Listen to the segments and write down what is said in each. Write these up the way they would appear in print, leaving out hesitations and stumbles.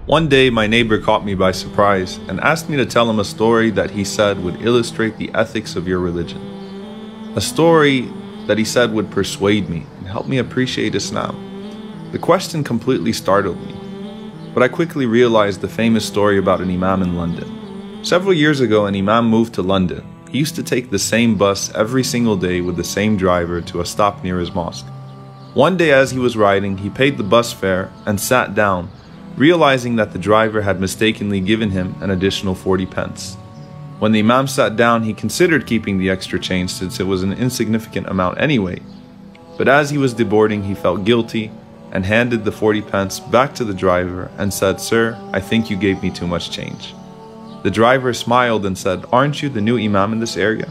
One day, my neighbor caught me by surprise and asked me to tell him a story that he said would illustrate the ethics of your religion. A story that he said would persuade me and help me appreciate Islam. The question completely startled me, but I quickly realized the famous story about an imam in London. Several years ago, an imam moved to London. He used to take the same bus every single day with the same driver to a stop near his mosque. One day as he was riding, he paid the bus fare and sat down, realizing that the driver had mistakenly given him an additional 40 pence. When the imam sat down, he considered keeping the extra change since it was an insignificant amount anyway. But as he was deboarding, he felt guilty and handed the 40 pence back to the driver and said, "Sir, I think you gave me too much change." The driver smiled and said, "Aren't you the new imam in this area?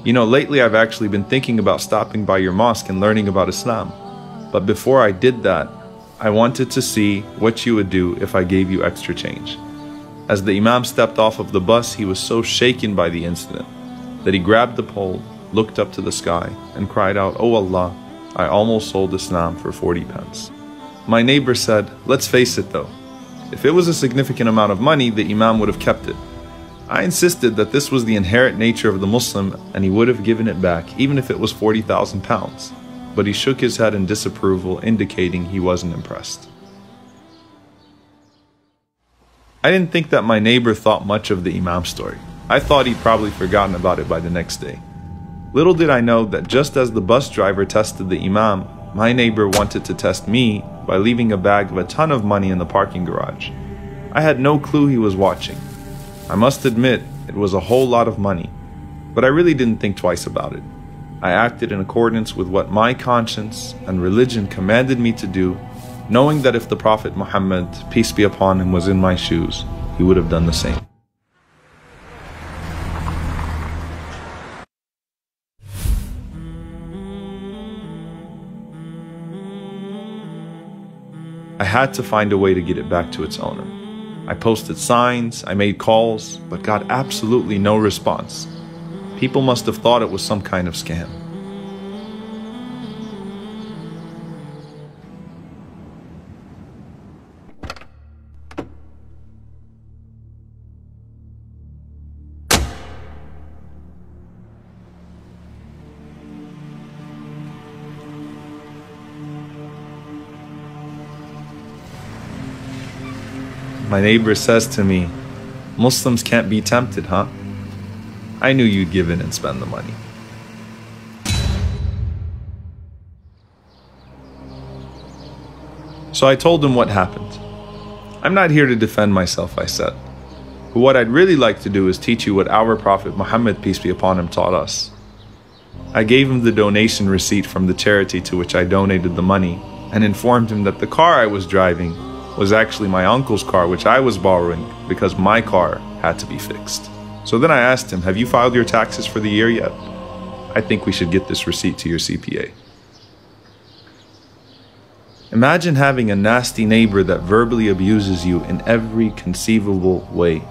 You know, lately I've actually been thinking about stopping by your mosque and learning about Islam. But before I did that, I wanted to see what you would do if I gave you extra change." As the imam stepped off of the bus, he was so shaken by the incident that he grabbed the pole, looked up to the sky, and cried out, "Oh Allah, I almost sold Islam for 40 pence. My neighbor said, "Let's face it though, if it was a significant amount of money, the imam would have kept it." I insisted that this was the inherent nature of the Muslim and he would have given it back even if it was 40,000 pounds. But he shook his head in disapproval, indicating he wasn't impressed. I didn't think that my neighbor thought much of the imam story. I thought he'd probably forgotten about it by the next day. Little did I know that just as the bus driver tested the imam, my neighbor wanted to test me by leaving a bag of a ton of money in the parking garage. I had no clue he was watching. I must admit, it was a whole lot of money, but I really didn't think twice about it. I acted in accordance with what my conscience and religion commanded me to do, knowing that if the Prophet Muhammad, peace be upon him, was in my shoes, he would have done the same. I had to find a way to get it back to its owner. I posted signs, I made calls, but got absolutely no response. People must have thought it was some kind of scam. My neighbor says to me, "Muslims can't be tempted, huh? I knew you'd give in and spend the money." So I told him what happened. "I'm not here to defend myself," I said. "But what I'd really like to do is teach you what our Prophet Muhammad, peace be upon him, taught us." I gave him the donation receipt from the charity to which I donated the money and informed him that the car I was driving was actually my uncle's car, which I was borrowing because my car had to be fixed. So then I asked him, "Have you filed your taxes for the year yet? I think we should get this receipt to your CPA." Imagine having a nasty neighbor that verbally abuses you in every conceivable way.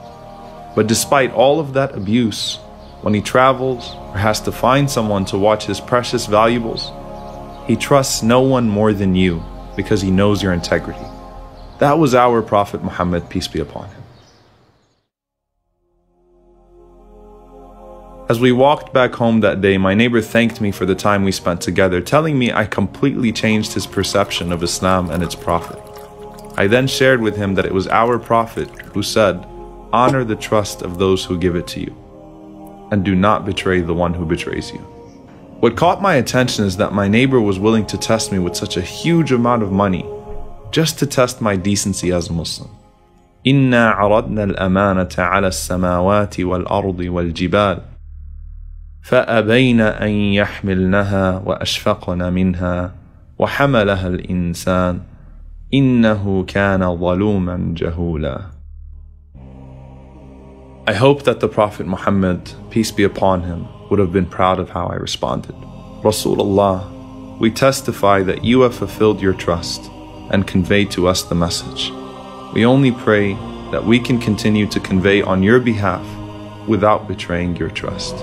But despite all of that abuse, when he travels or has to find someone to watch his precious valuables, he trusts no one more than you because he knows your integrity. That was our Prophet Muhammad, peace be upon him. As we walked back home that day, my neighbor thanked me for the time we spent together, telling me I completely changed his perception of Islam and its Prophet. I then shared with him that it was our Prophet who said, "Honor the trust of those who give it to you, and do not betray the one who betrays you." What caught my attention is that my neighbor was willing to test me with such a huge amount of money, just to test my decency as a Muslim. إِنَّا عَرَضْنَا الْأَمَانَةَ عَلَى السَّمَاوَاتِ وَالْأَرْضِ وَالْجِبَالِ فَأَبَيْنَ أَنْ يَحْمِلْنَهَا وَأَشْفَقْنَ مِنْهَا وَحَمَلَهَا الْإِنسَانُ إِنَّهُ كَانَ ظَلُومًا جَهُولًا. I hope that the Prophet Muhammad, peace be upon him, would have been proud of how I responded. Rasulullah, we testify that you have fulfilled your trust and conveyed to us the message. We only pray that we can continue to convey on your behalf without betraying your trust.